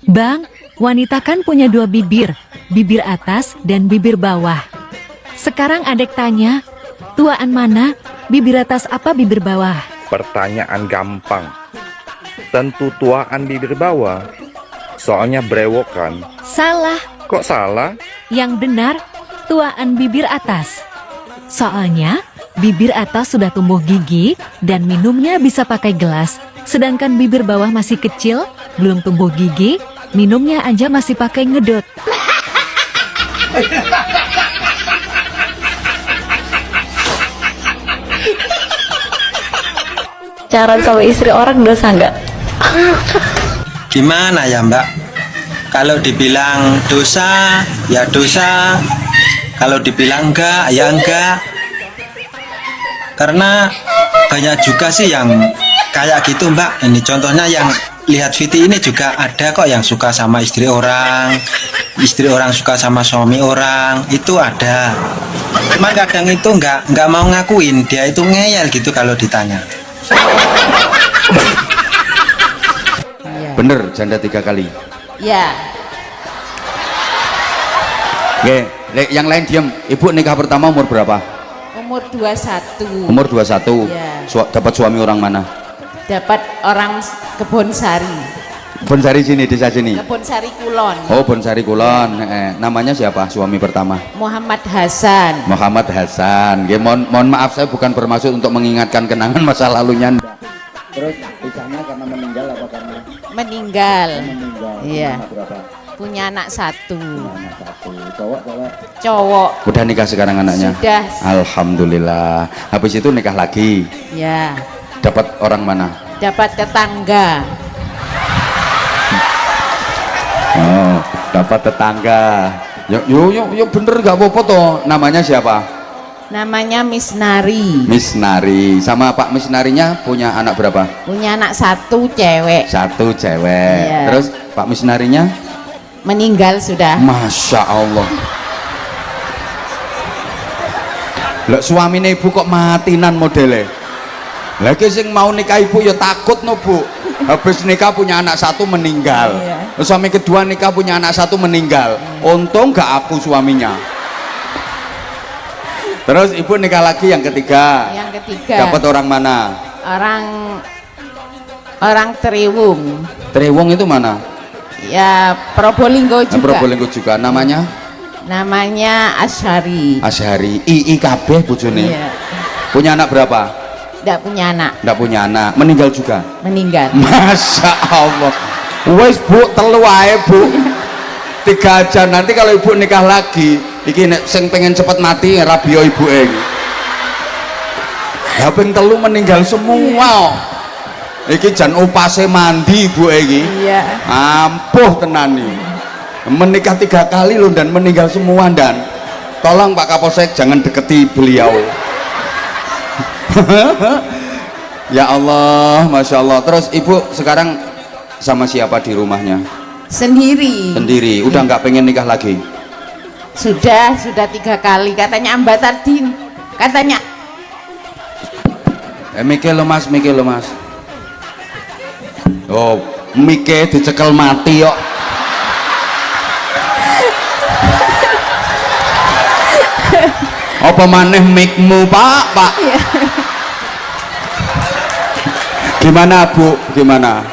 Bang, wanita kan punya dua bibir, bibir atas dan bibir bawah. Sekarang adek tanya, tuaan mana, bibir atas apa bibir bawah? Pertanyaan gampang. Tentu tuaan bibir bawah. Soalnya brewokan. Salah, Kok salah? yang benar, tuaan bibir atas. Soalnya, bibir atas sudah tumbuh gigi dan minumnya bisa pakai gelas. Sedangkan bibir bawah masih kecil, belum tumbuh gigi, minumnya aja masih pakai ngedot. Pacaran sama istri orang dosa nggak? Gimana ya Mbak? Kalau dibilang dosa, ya dosa. Kalau dibilang enggak, ya enggak. Karena banyak juga sih yang kayak gitu Mbak. Ini contohnya yang lihat Viti ini juga ada kok yang suka sama istri orang suka sama suami orang, itu ada. Cuman kadang itu enggak mau ngakuin, dia itu ngeyel gitu kalau ditanya. Bener janda 3 kali. Ya, Oke, yang lain diam. Ibu nikah pertama umur berapa? umur 21. Umur 21. Iya. Dapat suami orang mana? Dapat orang Kebonsari. Bonsari sini, desa sini. Kebonsari Kulon. Oh, Bonsari Kulon. Namanya siapa suami pertama? Muhammad Hasan. Muhammad Hasan. Oke, mohon maaf, saya bukan bermaksud untuk mengingatkan kenangan masa lalunya. Terus pisahnya karena meninggal apa karena Meninggal. Iya. berapa? Punya anak satu. Anak satu. Cowok. Cowok. Udah nikah sekarang anaknya? Sudah. Alhamdulillah. Habis itu nikah lagi. Ya. Dapat orang mana? Dapat tetangga. Oh, dapat tetangga. Yuk bener gak apa-apa toh. Namanya siapa? Namanya Miss Nari. Miss Nari. Sama Pak Miss Narinya punya anak berapa? Punya anak satu cewek. Satu cewek. Iya. Terus Pak Miss Narinya? Meninggal sudah. Masya Allah. Lah suaminya ibu kok matinan modelnya? Lagi sing mau nikah ibu ya takut no bu. Habis nikah punya anak satu meninggal. Iya. Suami kedua nikah punya anak satu meninggal. Untung gak aku suaminya. Terus ibu nikah lagi yang ketiga. Yang ketiga. Dapat orang mana? Orang Teriwung. Trewong itu mana? Ya, Probolinggo juga. Probolinggo juga. Namanya? Namanya Asyari. Asyari. IIKB bojone. Iya. Punya anak berapa? Tidak punya anak. Nggak punya anak. Meninggal juga. Meninggal. Masya Allah. Wes bu, telu wae bu. 3 aja. Nanti kalau ibu nikah lagi, iki nek sing pengen cepet mati rabio ibu Kaping 3 meninggal semua. Iki jan upase mandi ibu iki. Iya. Ampuh tenan nih. Menikah 3 kali loh dan meninggal semua. Dan tolong Pak Kapolsek jangan deketi beliau. Ya Allah, Masya Allah. Terus ibu sekarang sama siapa di rumahnya? Sendiri. Sendiri. Udah nggak pengen nikah lagi? Sudah 3 kali. Katanya Mbak Tardin. Katanya. Mikir lo mas. Oh, mikir dicekel mati yuk. Apa maneh mikmu pak? Gimana bu? Gimana?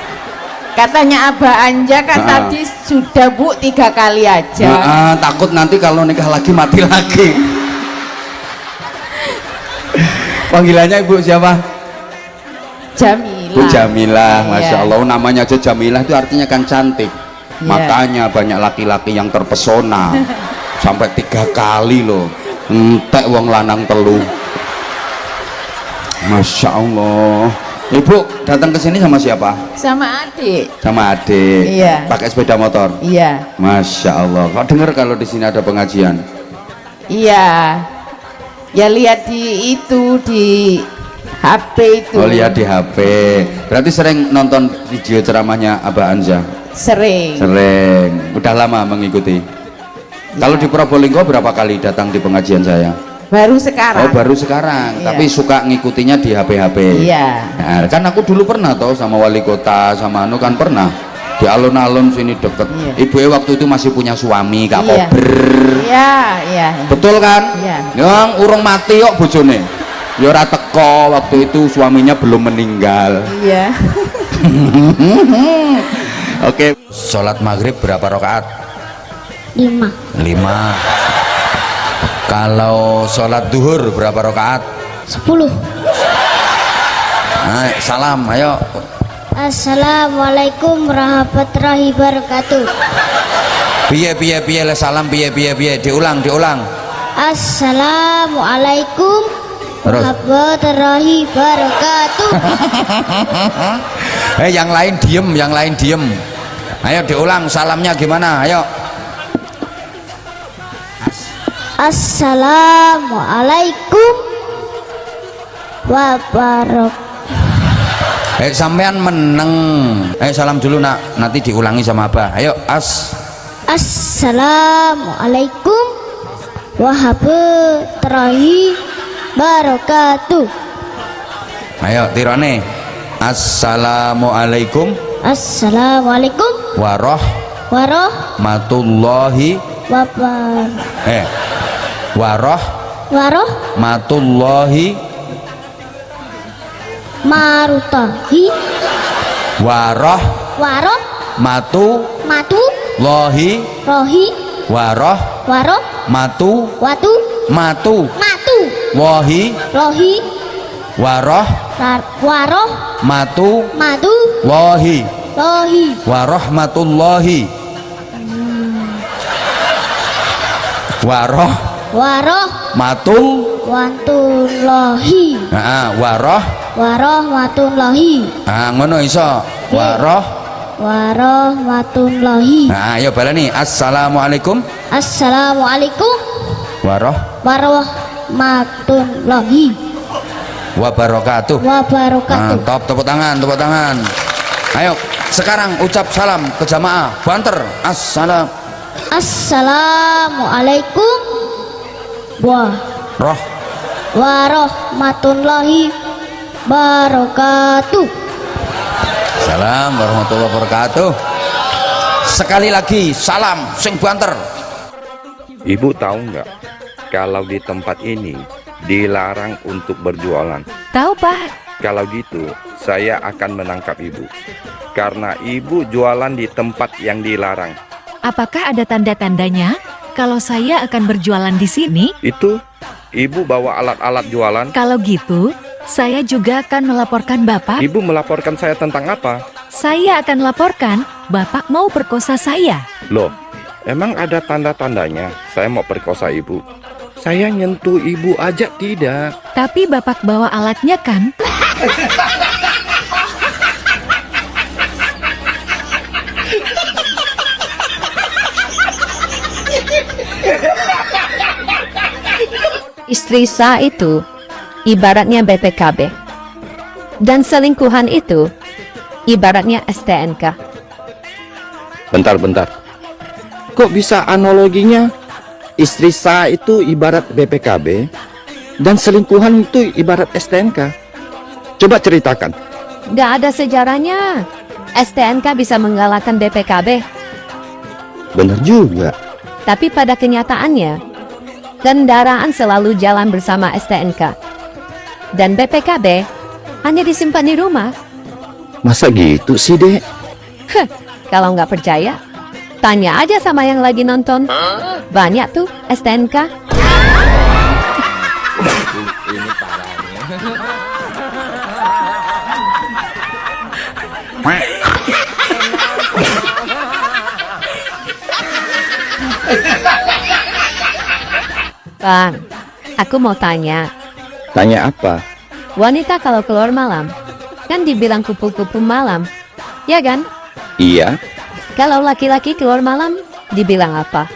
Katanya Abah Anja kan tadi sudah bu 3 kali aja. Takut nanti kalau nikah lagi mati lagi. Panggilannya ibu siapa? Jamilah. Bu Jamilah, Masya Iya. Allah. Namanya aja Jamilah itu artinya kan cantik. Iya. Makanya banyak laki-laki yang terpesona. Sampai 3 kali loh. Entek wong lanang telu. Masya Allah. Ibu datang ke sini sama siapa? Sama adik. Sama adik. Iya. Pakai sepeda motor. Iya. Masya Allah. Kau dengar kalau di sini ada pengajian? Iya. Ya lihat di HP itu. Oh lihat di HP. Berarti sering nonton video ceramahnya Abah Anja? Sering. Sering. Udah lama mengikuti? Kalau di Probolinggo berapa kali datang di pengajian saya? Baru sekarang. Oh baru sekarang. Iya. Tapi suka ngikutinya di HP-HP. Iya. Nah, kan aku dulu pernah toh sama wali kota sama anu kan pernah. Di alun-alun sini deket. Ibu waktu itu masih punya suami Kak Iya. Kober. Iya, iya. Betul kan? Iya. Yang urung mati kok bojone. Ya ora teko waktu itu suaminya belum meninggal. Iya. Oke. Sholat maghrib berapa rakaat? 5. 5. Kalau sholat duhur berapa rakaat? 10. Nah, salam, ayo. Assalamualaikum warahmatullahi wabarakatuh. Piye le salam piye diulang. Assalamualaikum Terus. warahmatullahi wabarakatuh. Yang lain diem. Ayo diulang salamnya gimana? Ayo. Assalamualaikum wabarakatuh. Sampean meneng. Salam dulu nak, nanti diulangi sama Abah. Ayo Assalamualaikum warahmatullahi wabarakatuh. Ayo tirone. Assalamualaikum Assalamualaikum warahmatullahi warahmatullahi marutahi warah matu lohi rohi warah waro matu lohi rohi warah waro matu madu lohi rohi warahmatullahi warah waro matul wantullahi warahmatullahi ngono iso warahmatullahi. Ayo balani. Assalamualaikum warahmatullahi wabarakatuh. Top, tepuk tangan. Ayo sekarang ucap salam ke jamaah banter. Assalamualaikum warahmatullahi wabarakatuh. Salam warahmatullahi wabarakatuh. Sekali lagi salam sing banter. Ibu tahu nggak kalau di tempat ini dilarang untuk berjualan? Tahu, Pak? Kalau gitu saya akan menangkap ibu karena ibu jualan di tempat yang dilarang. Apakah ada tanda-tandanya kalau saya akan berjualan di sini? Itu ibu bawa alat-alat jualan. Kalau gitu, saya juga akan melaporkan Bapak. Ibu melaporkan saya tentang apa? Saya akan laporkan Bapak mau perkosa saya. Loh, emang ada tanda-tandanya saya mau perkosa ibu? Saya nyentuh ibu aja tidak. Tapi Bapak bawa alatnya kan? Istri sah itu ibaratnya BPKB. Dan selingkuhan itu ibaratnya STNK. Bentar. Kok bisa analoginya istri sah itu ibarat BPKB dan selingkuhan itu ibarat STNK? Coba ceritakan. Gak ada sejarahnya STNK bisa mengalahkan BPKB. Benar juga. Tapi pada kenyataannya kendaraan selalu jalan bersama STNK. Dan BPKB hanya disimpan di rumah. Masa gitu sih, Dek? Kalau nggak percaya, tanya aja sama yang lagi nonton. Banyak tuh STNK. Bang, aku mau tanya. Tanya apa? Wanita kalau keluar malam, kan dibilang kupu-kupu malam, ya kan? Iya. Kalau laki-laki keluar malam, dibilang apa?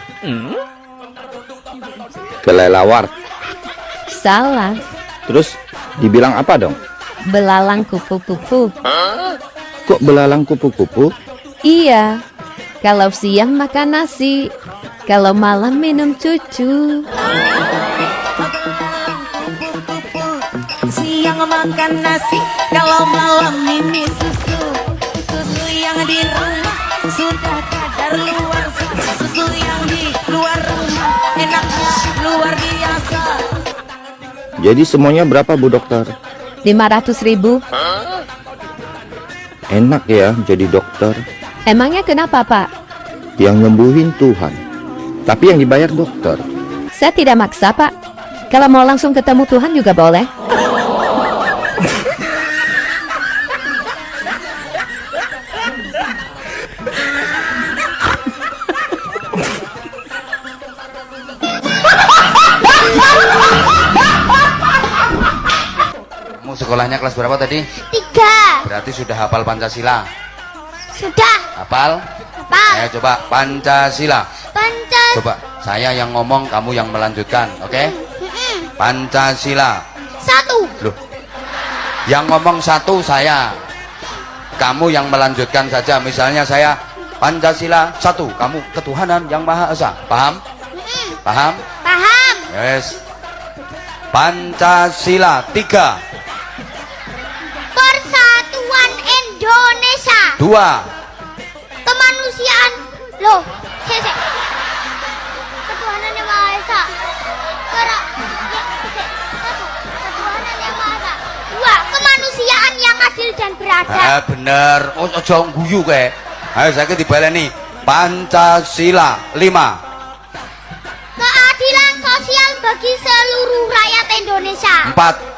Kelelawar. Salah, Terus dibilang apa dong? belalang kupu-kupu. Kok belalang kupu-kupu? Iya, kalau siang makan nasi, kalau malam minum cucu. Siang makan nasi, kalau malam ini susu yang di rumah sudah kadar luar susu yang di luar rumah enaknya luar biasa. Jadi semuanya berapa Bu Dokter? 500.000. Enak ya jadi dokter. Emangnya kenapa, Pak? Yang nyembuhin Tuhan, tapi yang dibayar dokter. Saya tidak maksa, Pak. Kalau mau langsung ketemu Tuhan juga boleh. Kamu sekolahnya kelas berapa tadi? 3. Berarti sudah hafal Pancasila. Sudah. Hafal? Hafal. Ayo coba Pancasila. Pancasila. Coba saya yang ngomong, kamu yang melanjutkan, oke? Pancasila. 1. Loh, yang ngomong satu saya, kamu yang melanjutkan saja. Misalnya saya Pancasila 1, kamu ketuhanan yang Maha Esa. Paham? Paham? Paham. Yes. Pancasila 3. Persatuan Indonesia. 2. Kemanusiaan. Loh, sese. Ketuhanan yang Maha Esa. Ketuhanan yang Maha Esa. 2. Kemanusiaan yang adil dan beradab. Bener. Oh, ojo guyu kayak. Ayo saya dibaleni. Pancasila 5. Keadilan sosial bagi seluruh rakyat Indonesia. 4.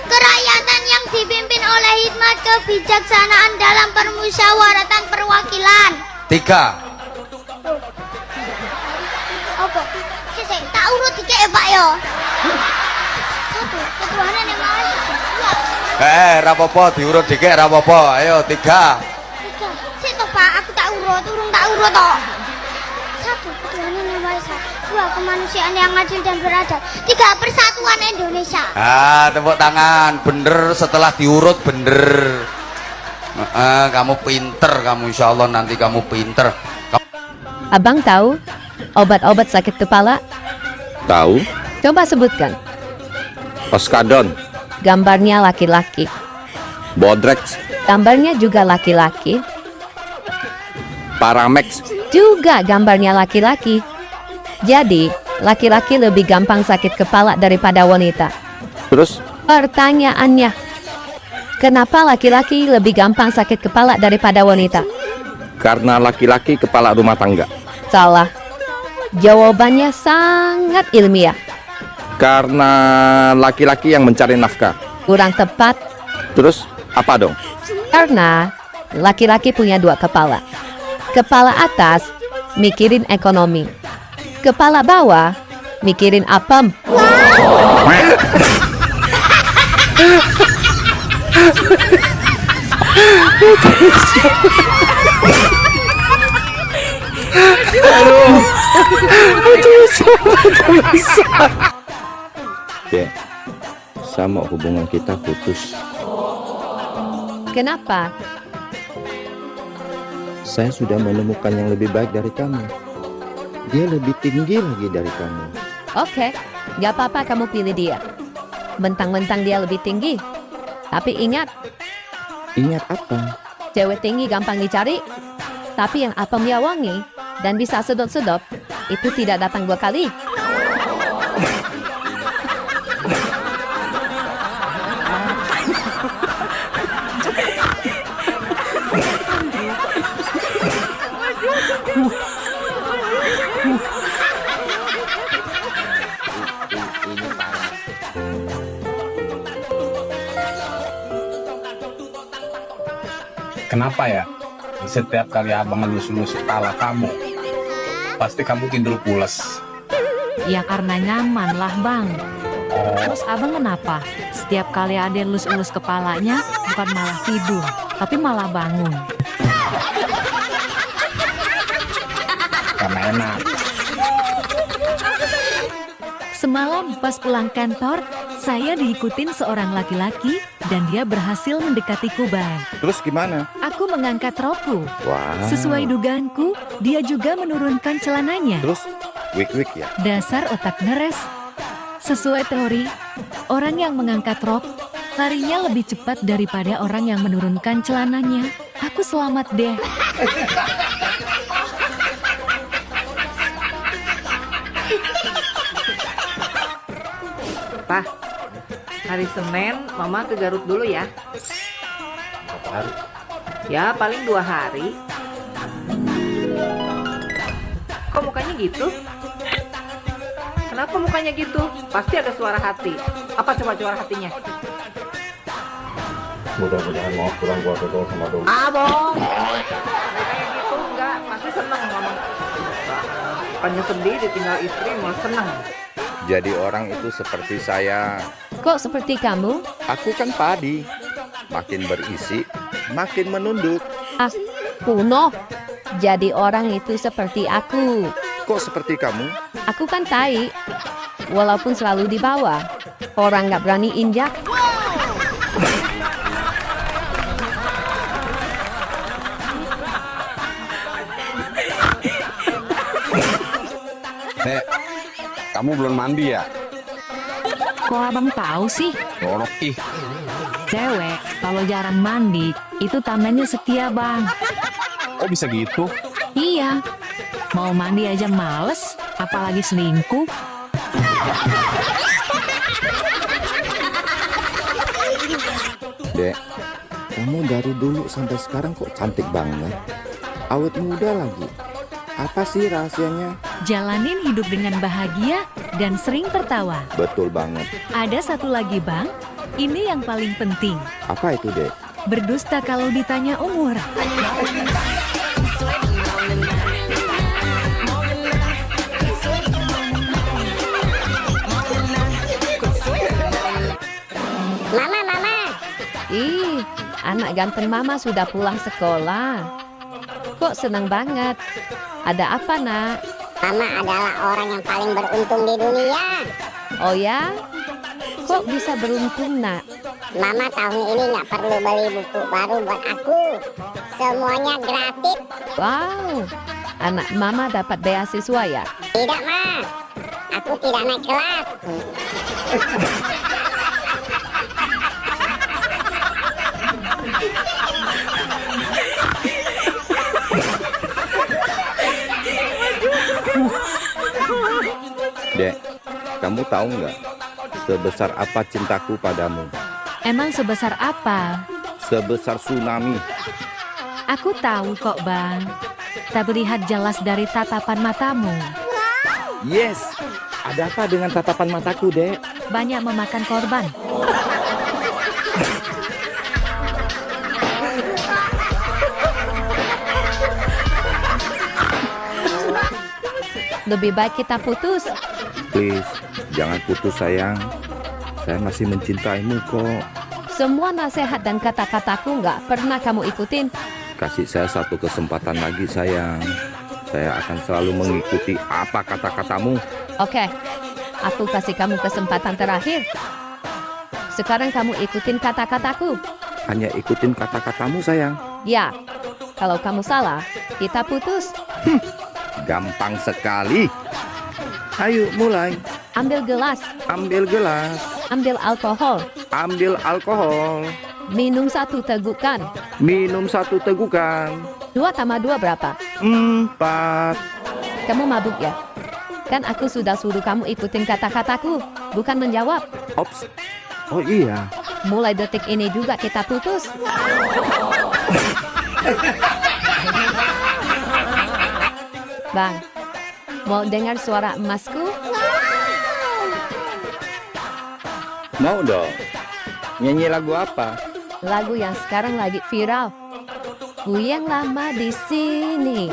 Kerakyatan yang dipimpin oleh hikmat kebijaksanaan dalam permusyawaratan perwakilan. 3. Apa? Sese, tak urut dikit ya Pak yo. 1. Ketuhanan yang Maha Esa. 2. Rapopo diurut dikit rapopo. Ayo 3. 3. Sik toh Pak, aku tak urut, urung tak urut toh. 1. Ketuhanan yang Maha Esa. 2. Kemanusiaan yang adil dan beradab. 3. Persatuan Indonesia. Tepuk tangan. Bener setelah diurut bener. Kamu pinter, kamu insya Allah nanti kamu pinter. Abang tahu obat-obat sakit kepala? Tahu? Coba sebutkan. Oskadon, Gambarnya laki-laki. Bodrex, Gambarnya juga laki-laki. Paramex, Juga gambarnya laki-laki. Jadi, laki-laki lebih gampang sakit kepala daripada wanita. terus Pertanyaannya, kenapa laki-laki lebih gampang sakit kepala daripada wanita? karena laki-laki kepala rumah tangga. Salah. Jawabannya sangat ilmiah. Karena laki-laki yang mencari nafkah. Kurang tepat, Terus apa dong? karena laki-laki punya 2 kepala. Kepala atas mikirin ekonomi. Kepala bawah mikirin apem. Dek, sama hubungan kita putus. Kenapa? Saya sudah menemukan yang lebih baik dari kamu. Dia lebih tinggi lagi dari kamu. Oke, gak apa-apa kamu pilih dia. Mentang-mentang dia lebih tinggi. Tapi ingat, Ingat apa? cewek tinggi gampang dicari. Tapi yang apemnya wangi dan bisa sedot-sedot, itu tidak datang 2 kali. Kenapa ya? Setiap kali abang ngelus-lus kepala kamu, pasti kamu tidur pules. Ya karena nyaman lah bang. Terus abang kenapa? Setiap kali ada elus-elus kepalanya, bukan malah tidur, tapi malah bangun. Karena enak. Semalam pas pulang kantor, saya diikutin seorang laki-laki dan dia berhasil mendekatiku bang. Terus gimana? Aku mengangkat rokku. Wah. Sesuai dugaanku, dia juga menurunkan celananya. Terus wik-wik ya? Dasar otak neres. Sesuai teori, orang yang mengangkat rok larinya lebih cepat daripada orang yang menurunkan celananya. Aku selamat deh. Pak, hari Senin Mama ke Garut dulu ya. Ya, paling 2 hari. Kok mukanya gitu? Kenapa mukanya gitu? Pasti ada suara hati. Apa coba suara hatinya? Mudah-mudahan mau kurang gua dulu sama dulu. Bohong. Kayak gitu enggak, pasti seneng Mama. Bukannya sedih ditinggal istri, malah seneng. Jadi orang itu seperti saya. Kok seperti kamu? Aku kan padi. Makin berisi, makin menunduk. Ah, kuno. Jadi orang itu seperti aku. Kok seperti kamu? Aku kan tai. Walaupun selalu di bawah. Orang nggak berani injak. Dek, kamu belum mandi ya? Kok abang tahu sih? Jorok ih. Cewek, kalau jarang mandi, itu tandanya setia bang. Oh bisa gitu? Iya, mau mandi aja males, apalagi selingkuh. Dek, kamu dari dulu sampai sekarang kok cantik banget. Awet muda lagi. Apa sih rahasianya? Jalanin hidup dengan bahagia dan sering tertawa. Betul banget. Ada satu lagi bang, ini yang paling penting. Apa itu, Dek? Berdusta kalau ditanya umur. Mama. Ih, anak ganteng Mama sudah pulang sekolah. Kok senang banget? Ada apa, Nak? Mama adalah orang yang paling beruntung di dunia. Oh ya? Kok bisa beruntung, Nak? Mama tahun ini nggak perlu beli buku baru buat aku. Semuanya gratis. Wow, anak Mama dapat beasiswa ya? Tidak, Ma. Aku tidak naik kelas. Dek, kamu tahu nggak sebesar apa cintaku padamu? Emang sebesar apa? Sebesar tsunami. Aku tahu kok bang. Tapi lihat jelas dari tatapan matamu. Yes, ada apa dengan tatapan mataku, Dek? Banyak memakan korban. Lebih baik kita putus. Please, jangan putus sayang. Saya masih mencintaimu kok. Semua nasihat dan kata-kataku nggak pernah kamu ikutin. Kasih saya satu kesempatan lagi sayang. Saya akan selalu mengikuti apa kata-katamu. Oke, aku kasih kamu kesempatan terakhir. Sekarang kamu ikutin kata-kataku. Hanya ikutin kata-katamu sayang. Ya, kalau kamu salah, kita putus. Gampang sekali. Ayo mulai. Ambil gelas, Ambil gelas. ambil alkohol, Ambil alkohol. minum 1 tegukan. Minum 1 tegukan. 2 tambah 2 berapa? 4. Kamu mabuk ya? Kan aku sudah suruh kamu ikutin kata-kataku, bukan menjawab. Ops. Oh iya. Mulai detik ini juga kita putus. Bang, mau dengar suara emasku? Mau dong. Nyanyi lagu apa? Lagu yang sekarang lagi viral. Ku yang lama di sini.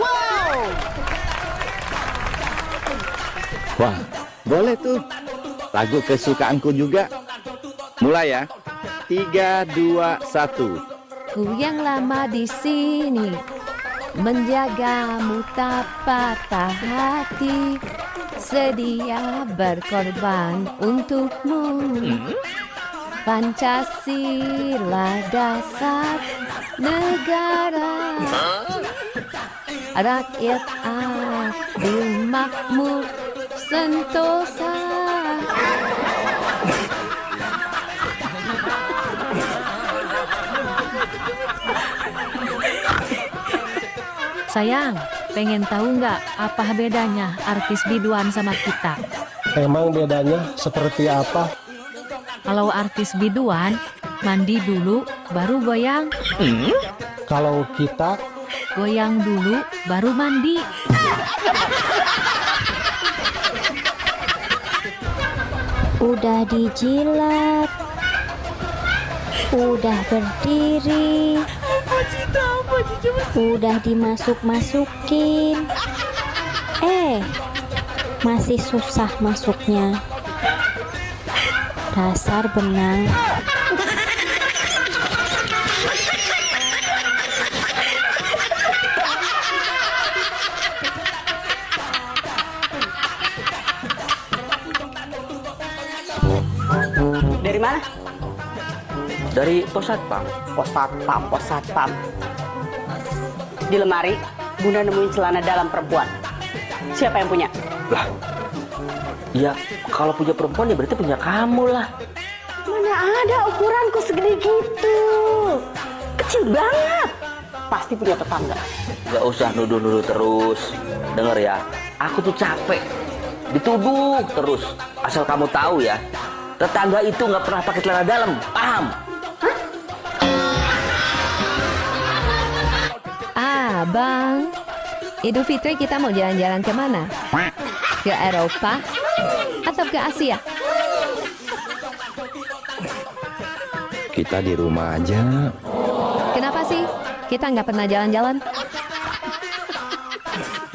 Wah, boleh tuh. Lagu kesukaanku juga. Mulai ya. 3, 2, 1. Ku yang lama di sini, menjagamu tak patah hati, sedia berkorban untukmu. Pancasila dasar negara, rakyat adil makmur sentosa. Sayang, pengen tahu nggak apa bedanya artis biduan sama kita? Emang bedanya seperti apa? Kalau artis biduan, mandi dulu, baru goyang. Kalau kita Goyang dulu, baru mandi. Udah dijilat, udah berdiri, udah dimasuk-masukin, masih susah masuknya. Dasar benang. Dari mana? Dari pos satpam. Pos satpam. Di lemari, Bunda nemuin celana dalam perempuan. Siapa yang punya? Lah, ya kalau punya perempuan ya berarti punya kamu lah. Mana ada ukuranku segede gitu. Kecil banget. Pasti punya tetangga. Gak usah nuduh-nuduh terus. Dengar ya, aku tuh capek dituduh terus. Asal kamu tahu ya, tetangga itu nggak pernah pakai celana dalam, paham? Bang, Idul Fitri kita mau jalan-jalan kemana? Ke Eropa atau ke Asia? Kita di rumah aja. Kenapa sih kita nggak pernah jalan-jalan?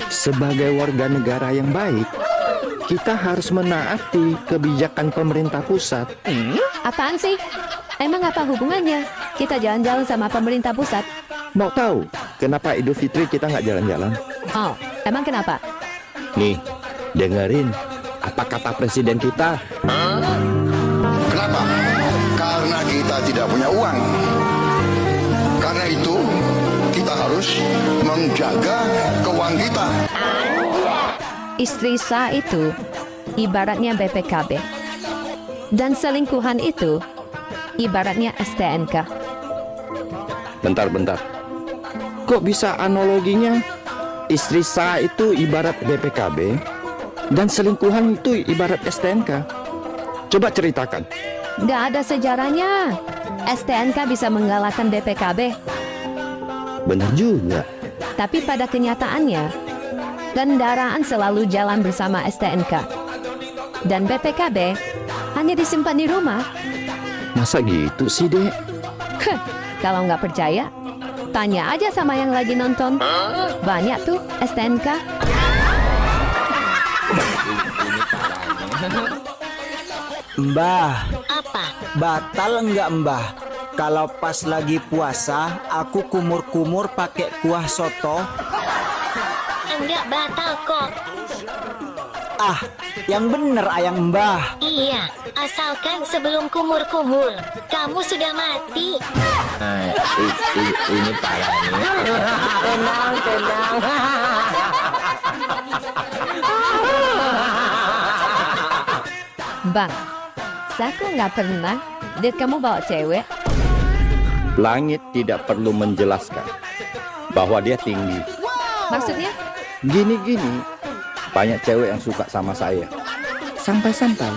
Sebagai warga negara yang baik, kita harus menaati kebijakan pemerintah pusat. Apaan sih? Emang apa hubungannya kita jalan-jalan sama pemerintah pusat? Mau tahu kenapa Idul Fitri kita nggak jalan-jalan? Oh, emang kenapa? Nih, dengerin apa kata presiden kita. Kenapa? Karena kita tidak punya uang. Karena itu kita harus menjaga keuangan kita. Istri sah itu ibaratnya BPKB, dan selingkuhan itu ibaratnya STNK. Bentar. Kok bisa analoginya istri sah itu ibarat BPKB dan selingkuhan itu ibarat STNK? Coba ceritakan. Nggak ada sejarahnya. STNK bisa mengalahkan BPKB. Benar juga. Tapi pada kenyataannya, kendaraan selalu jalan bersama STNK. Dan BPKB hanya disimpan di rumah. Masa gitu sih, Dek? Kalau nggak percaya, tanya aja sama yang lagi nonton. Banyak tuh STNK. Mbah, Apa? batal enggak Mbah? Kalau pas lagi puasa, aku kumur-kumur pakai kuah soto. Enggak batal kok. Ah, yang bener ayang Mbah. Iya, asalkan sebelum kumur-kumur, kamu sudah mati. Ini parah nih. Tenang. Bang, saya kok nggak pernah lihat kamu bawa cewek. Langit tidak perlu menjelaskan bahwa dia tinggi. Maksudnya? Gini, banyak cewek yang suka sama saya. Sampai-sampai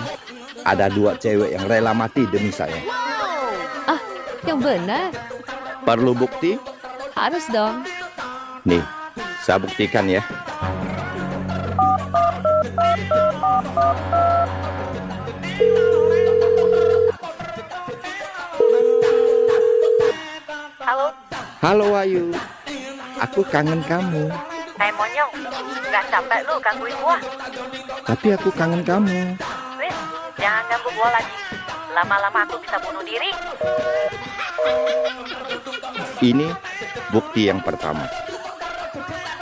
ada 2 cewek yang rela mati demi saya. Ah, yang benar. Perlu bukti? Harus dong. Nih, saya buktikan ya. Halo Ayu, aku kangen kamu. Hai Monyong, nggak capek lu gangguin gua? Tapi aku kangen kamu. Wis, jangan ganggu gua lagi. Lama-lama aku bisa bunuh diri. Ini bukti yang pertama.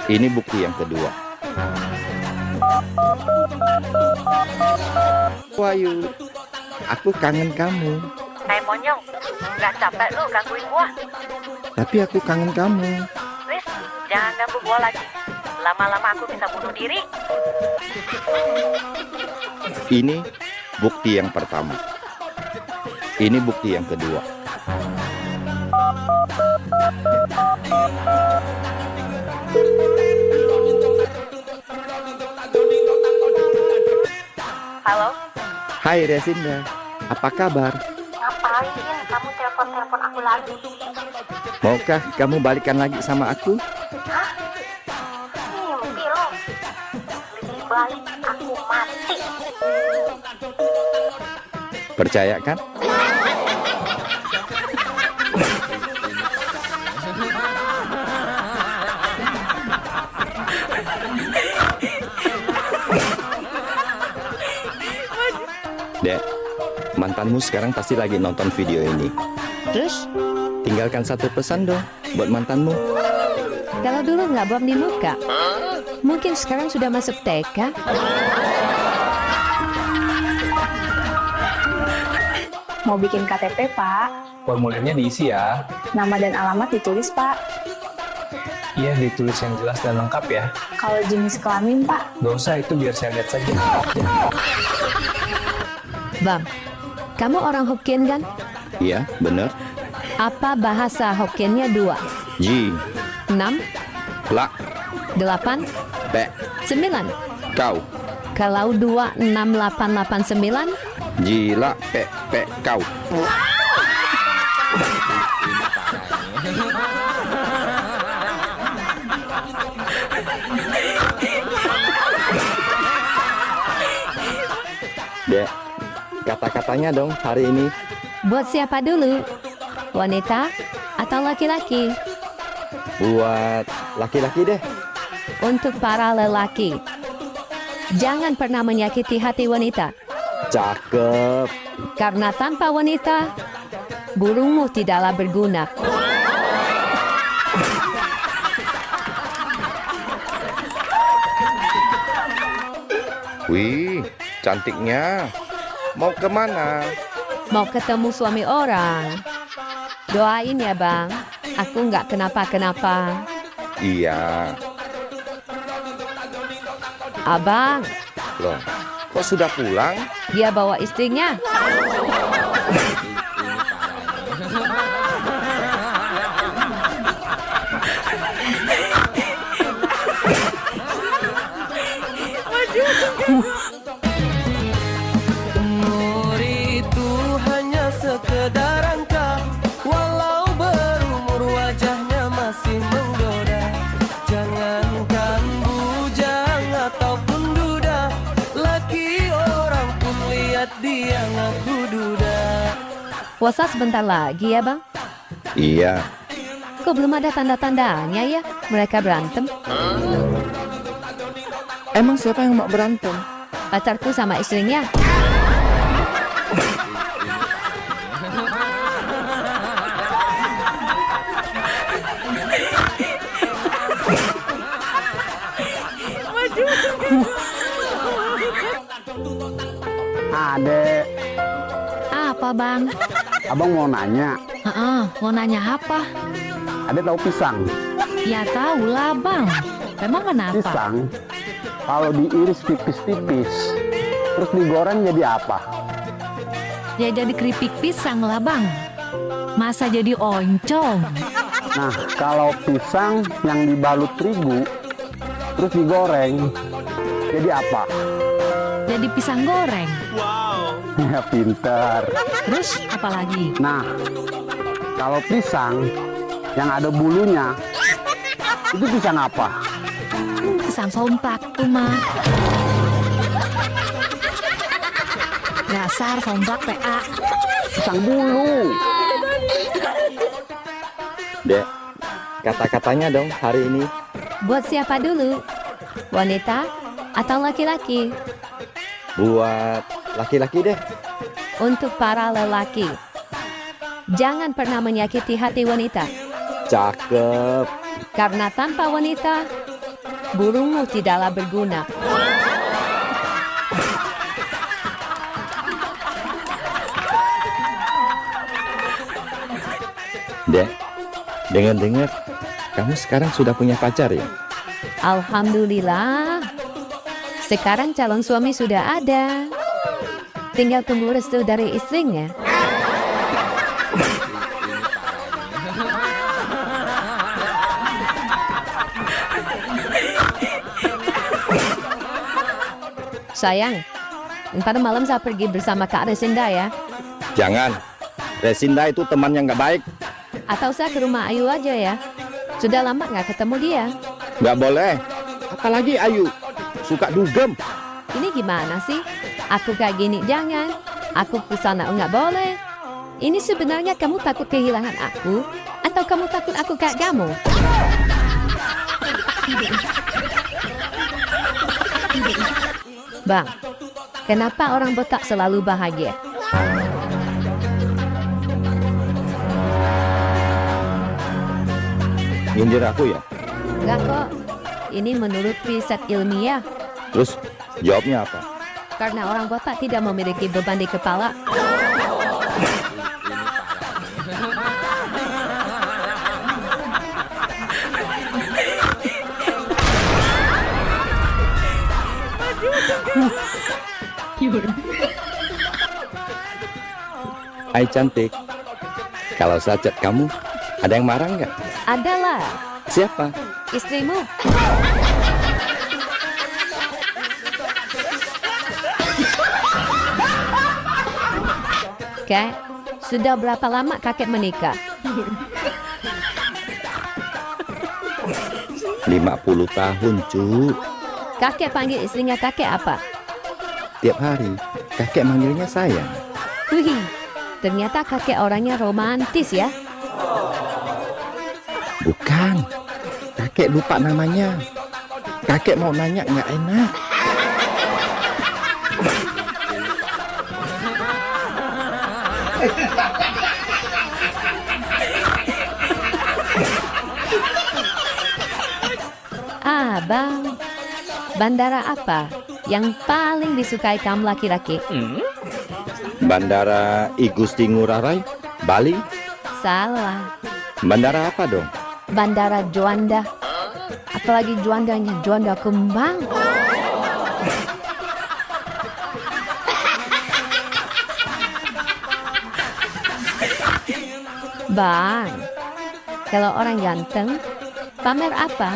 Ini bukti yang kedua. Ayu, aku kangen kamu. Hai Monyong, nggak capek lu gangguin gua? Tapi aku kangen kamu. Wis, jangan ganggu gua lagi. Lama-lama aku bisa bunuh diri. Ini bukti yang pertama. Ini bukti yang kedua. Halo. Hai Resinda, apa kabar? Ngapain kamu telepon-telepon aku lagi? Maukah kamu balikan lagi sama aku? Hah? Mimpi lo? Lebih baik aku mati. Percaya kan? Dek, mantanmu sekarang pasti lagi nonton video ini. Terus, Tinggalkan satu pesan dong buat mantanmu. kalau dulu nggak bom di muka, mungkin sekarang sudah masuk TK. Mau bikin KTP, Pak? Formulirnya diisi ya. Nama dan alamat ditulis, Pak. Iya, ditulis yang jelas dan lengkap ya. Kalau jenis kelamin, Pak? Gak usah, itu biar saya lihat saja. Bang, kamu orang Hokkien kan? Iya, bener. Apa bahasa Hokkiennya 2? Ji, 6, la, 8, pe, 9. kau. Kalau 2, 6, 8, 8, 9? Ji, la, pe, kau. Dek, kata-katanya dong hari ini. Buat siapa dulu? Wanita atau laki-laki? Buat laki-laki deh. Untuk para lelaki, jangan pernah menyakiti hati wanita. Cakep. Karena tanpa wanita, burungmu tidaklah berguna. Wih, cantiknya. Mau kemana? Mau ketemu suami orang. Doain ya bang, aku nggak kenapa-kenapa. Iya. Abang, Loh, kok sudah pulang? dia bawa istrinya. Umur itu hanya sekedar angka, walau berumur wajahnya masih menggoda. Jangankan bujang ataupun duda, laki orang pun lihat dia ngaku duda. Puasa sebentar lagi ya bang? Iya. Kok belum ada tanda-tandanya ya mereka berantem? Emang siapa yang mau berantem? Pacarku sama istrinya. Adek, Apa bang? abang mau nanya, Mau nanya apa? adek tahu pisang? Ya tahu lah bang. Memang kenapa? Pisang, kalau diiris tipis-tipis, terus digoreng jadi apa? Ya jadi keripik pisang lah bang. Masa jadi oncom? Nah, kalau pisang yang dibalut terigu, terus digoreng, jadi apa? Jadi pisang goreng. Ya pinter. Terus apa lagi? Nah, kalau pisang yang ada bulunya, itu pisang apa? Pisang somplak tuh mah. Dasar somplak PA. Pisang bulu. Dek, kata-katanya dong hari ini. Buat siapa dulu? Wanita atau laki-laki? Buat laki-laki deh. Untuk para lelaki, jangan pernah menyakiti hati wanita. Cakep. Karena tanpa wanita, burungmu tidaklah berguna. Dek, dengar-dengar kamu sekarang sudah punya pacar ya? Alhamdulillah, sekarang calon suami sudah ada. Tinggal tunggu restu dari istrinya. Sayang, Pada malam saya pergi bersama Kak Resinda ya. Jangan. Resinda itu teman yang nggak baik. Atau saya ke rumah Ayu aja ya. Sudah lama nggak ketemu dia. Nggak boleh. Apalagi Ayu. Suka dugem. Ini gimana sih? Aku kayak gini jangan. Aku kesana nggak boleh. Ini sebenarnya kamu takut kehilangan aku? Atau kamu takut aku kayak kamu? Bang, kenapa orang botak selalu bahagia? Nyindir aku ya? Enggak kok. Ini menurut riset ilmiah. Terus jawabnya apa? Karena orang botak tidak memiliki beban di kepala. Hai cantik. Kalau saya chat kamu, ada yang marah nggak? Adalah. Siapa? Istrimu. Kak, sudah berapa lama kakek menikah? 50 tahun, cu. Kakek panggil istrinya kakek apa? Tiap hari, kakek manggilnya sayang. Wih, ternyata kakek orangnya romantis ya. Bukan. Kakek lupa namanya. Kakek mau nanya nggak enak. Bang, bandara apa yang paling disukai kaum laki-laki? Bandara I Gusti Ngurah Rai, Bali. Salah. Bandara apa dong? Bandara Juanda. Apalagi Juandanya Juanda kembang. Bang, kalau orang ganteng, pamer apa?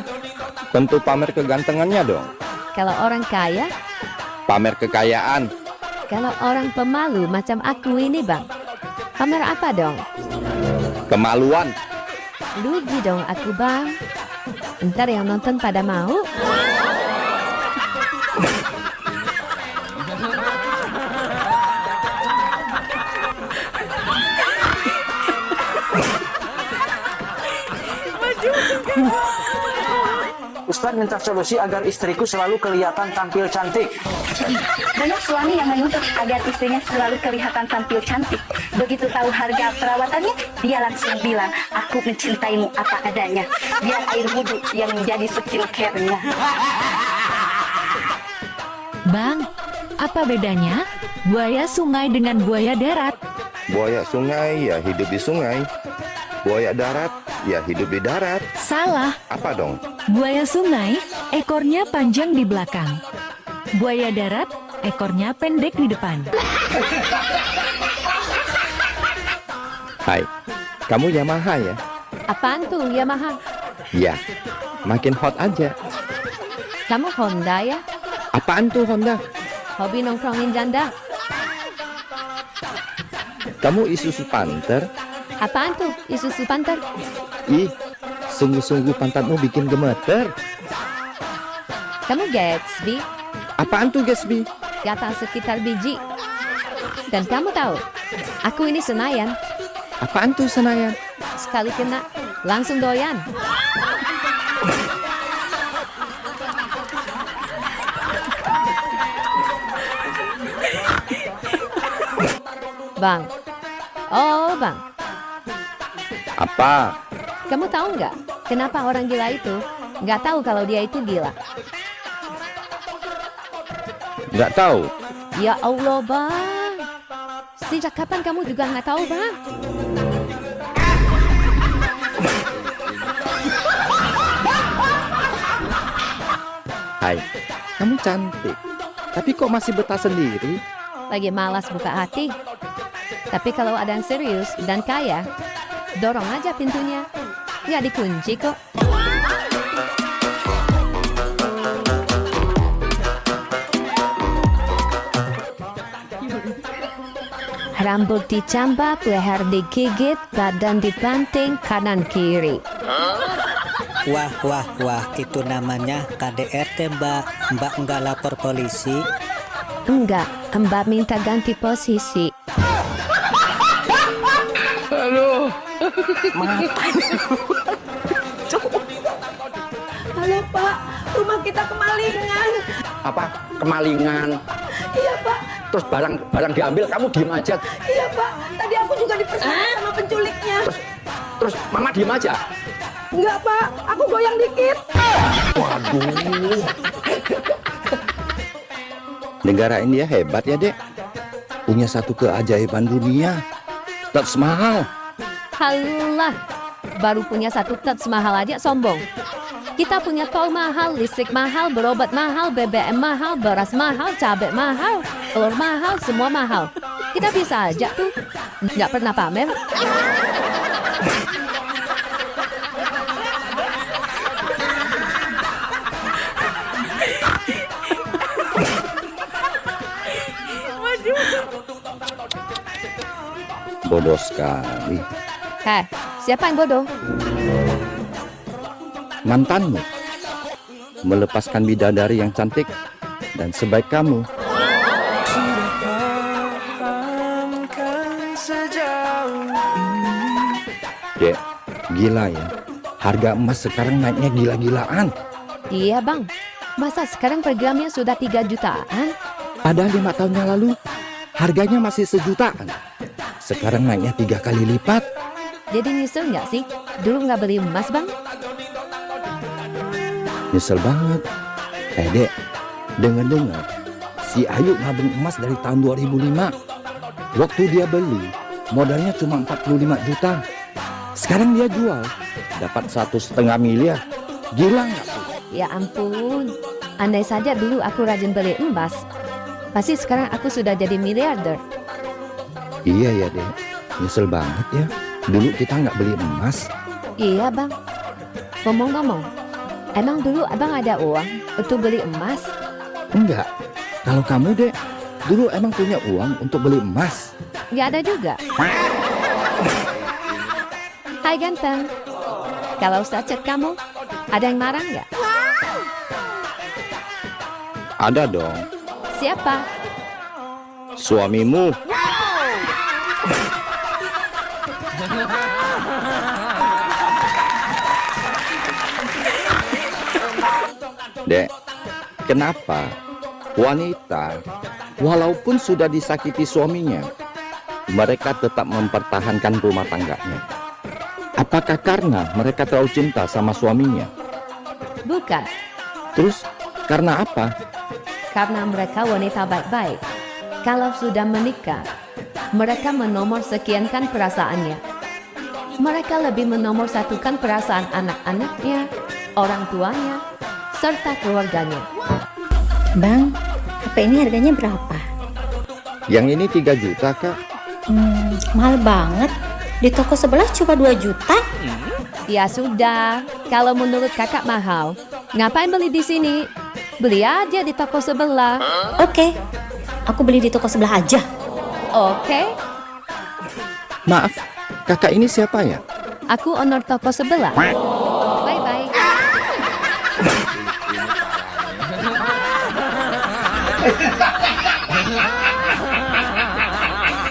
Tentu pamer kegantengannya dong. Kalau orang kaya? Pamer kekayaan. Kalau orang pemalu macam aku ini bang, pamer apa dong? Kemaluan. Rugi dong aku bang. Ntar yang nonton pada mau. Ustadz minta solusi agar istriku selalu kelihatan tampil cantik. Banyak suami yang menuntut agar istrinya selalu kelihatan tampil cantik. Begitu tahu harga perawatannya, dia langsung bilang, aku mencintaimu apa adanya. Biar air wudhu yang menjadi skincare-nya. Bang, apa bedanya buaya sungai dengan buaya darat? Buaya sungai ya hidup di sungai. Buaya darat ya hidup di darat. Salah. Apa dong? Buaya sungai, ekornya panjang di belakang. Buaya darat, ekornya pendek di depan. Hai, kamu Yamaha ya? Apaan tuh Yamaha? Ya, makin hot aja. Kamu Honda ya? Apaan tuh Honda? Hobi nongkrongin janda. Kamu Isuzu Panther? Apaan tuh Isuzu Panther? Ih, sungguh-sungguh pantatmu bikin gemeter. Kamu Gatsby? Apaan tuh Gatsby? Gatal sekitar biji. Dan kamu tahu, aku ini Senayan. Apaan tuh Senayan? Sekali kena, langsung doyan. Bang, oh bang. Apa? Kamu tahu nggak kenapa orang gila itu nggak tahu kalau dia itu gila? Nggak tahu. Ya Allah bang, sejak kapan kamu juga nggak tahu bang? Hai, kamu cantik. Tapi kok masih betah sendiri? Lagi malas buka hati. Tapi kalau ada yang serius dan kaya, dorong aja pintunya. Nggak dikunci kok. Rambut dicambak, leher digigit, badan dibanting kanan kiri. Wah, wah, wah, itu namanya KDRT, Mbak. Mbak nggak lapor polisi? Enggak, Mbak minta ganti posisi. Halo. Halo Pak, rumah kita kemalingan. Apa kemalingan? Iya Pak. Terus barang diambil, kamu diem aja. Iya Pak, tadi aku juga diperkosa sama penculiknya. Terus mama diem aja. Enggak Pak, aku goyang dikit. Waduh. Negara India hebat ya, Dek. Punya satu keajaiban dunia, Taj Mahal. Halah, baru punya satu Taj Mahal aja sombong. Kita punya tol mahal, listrik mahal, berobat mahal, BBM mahal, beras mahal, cabai mahal, telur mahal, semua mahal. Kita bisa aja tuh, nggak pernah pamer. Bodoh sekali. Siapa yang bodoh? Mantanmu melepaskan bidadari yang cantik dan sebaik kamu. Dek, gila ya. Harga emas sekarang naiknya gila-gilaan. Iya bang, masa sekarang per gramnya sudah 3 jutaan? Padahal 5 tahun yang lalu harganya masih 1 jutaan. Sekarang naiknya 3 kali lipat. Jadi nyesel nggak sih? Dulu nggak beli emas bang? Nyesel banget. Dek, dengar-dengar si Ayu nabung emas dari tahun 2005. Waktu dia beli, modalnya cuma 45 juta. Sekarang dia jual, dapat 1,5 miliar. Gila nggak tuh? Ya ampun, andai saja dulu aku rajin beli emas, pasti sekarang aku sudah jadi miliarder. Iya ya, Dek. Nyesel banget ya. Dulu kita nggak beli emas. Iya bang. Ngomong-ngomong, emang dulu abang ada uang untuk beli emas? Enggak. Kalau kamu, Dek, dulu emang punya uang untuk beli emas? Nggak ada juga. Hai ganteng. Kalau saya chat kamu, ada yang marah nggak? Ada dong. Siapa? Suamimu. Dek, kenapa wanita walaupun sudah disakiti suaminya, mereka tetap mempertahankan rumah tangganya? Apakah karena mereka terlalu cinta sama suaminya? Bukan, Terus karena apa? karena mereka wanita baik-baik. Kalau sudah menikah, mereka menomor sekiankan perasaannya. Mereka lebih menomor satukan perasaan anak-anaknya, orang tuanya, serta keluarganya. Bang, HP ini harganya berapa? Yang ini 3 juta, Kak. Mahal banget. Di toko sebelah cuma 2 juta. Ya sudah, kalau menurut kakak mahal, ngapain beli di sini? Beli aja di toko sebelah. Oke, aku beli di toko sebelah aja. Oke, Maaf, kakak ini siapa ya? aku owner toko sebelah. Bye-bye. Ha ha ha!